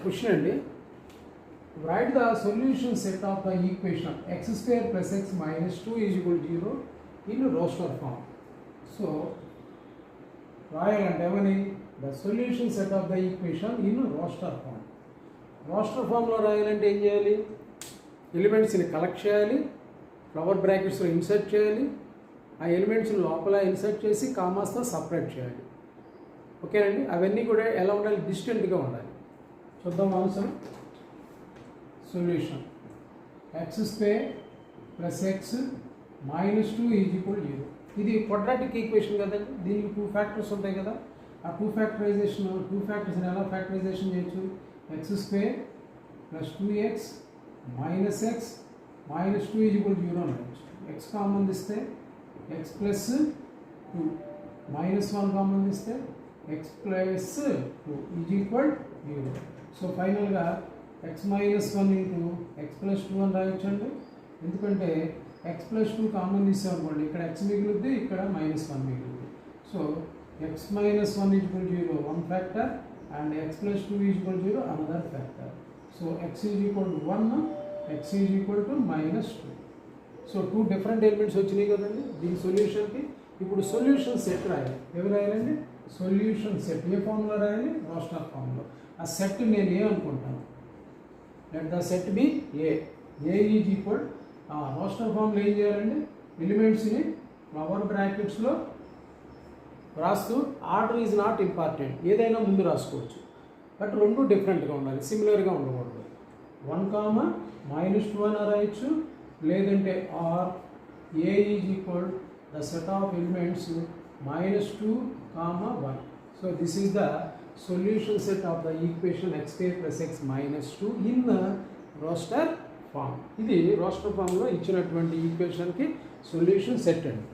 Question అండి. Right the solution set of the equation x square plus x minus 2 is equal 0 in roster form. So రాయాలంటే ఏమని, the solution set of the equation in roster form. Roster ఫామ్లో రాయాలంటే ఏం చేయాలి, ఎలిమెంట్స్ని collect చేయాలి, flower బ్రాకెట్స్లో ఇన్సర్ట్ చేయాలి, ఆ ఎలిమెంట్స్ని లోపల ఇన్సర్ట్ చేసి కామాస్తో సపరేట్ చేయాలి. ఓకేనండి, అవన్నీ కూడా ఎలా ఉండాలి, డిస్టెంట్గా ఉండాలి. చూద్దాం answer. Solution X square plus X minus 2 is equal 0. ఇది క్వాడ్రాటిక్ ఈక్వేషన్ కదండి, దీనికి 2 ఫ్యాక్టర్స్ ఉంటాయి కదా. ఆ 2 ఫ్యాక్టర్స్ని ఎలా ఫ్యాక్టరైజేషన్ చేయొచ్చు, x square plus 2x minus x minus 2 is equal 0 అని రాయొచ్చు. ఎక్స్ కామన్ ఇస్తే ఎక్స్ ప్లస్ 2 మైనస్ 1 కామన్ ఇస్తే x plus 2 is equal 0. So ఫైనల్గా x minus 1 into x plus 2 అని రాయొచ్చండి. ఎందుకంటే ఎక్స్ ప్లస్ 2 కామన్ తీసామనుకోండి, ఇక్కడ ఎక్స్ మిగులుద్ది, ఇక్కడ మైనస్ 1 మిగులుద్ది. So x minus 1 equal 0 one factor and x plus 2 equal 0 another factor. So x is equal to 1, x is equal to minus 2. So 2 different elements వచ్చినాయి కదండి దీని సొల్యూషన్కి. ఇప్పుడు సొల్యూషన్ సెట్ రాయాలి. ఎవరు రాయాలండి, సొల్యూషన్ సెట్ ఏ ఫామ్లో రాయాలి, రోస్టర్ ఫామ్లో. ఆ సెట్ నేను ఏ అనుకుంటాను, let the set be A. A is equal roster ఫామ్లో ఏం చేయాలండి, ఎలిమెంట్స్ని ఫ్లవర్ బ్రాకెట్స్లో రాస్తూ, ఆర్డర్ ఈజ్ నాట్ ఇంపార్టెంట్, ఏదైనా ముందు రాసుకోవచ్చు, బట్ రెండు డిఫరెంట్గా ఉండాలి, సిమిలర్గా ఉండకూడదు. 1, మైనస్ 2 అని రాయొచ్చు, లేదంటే or A is equal the set of elements minus 2, 1. So this is the solution set of the equation x square plus x minus 2 in the roster form. ఇది రోస్టర్ ఫామ్లో ఇచ్చినటువంటి ఈక్వేషన్కి సొల్యూషన్ సెట్ అండి.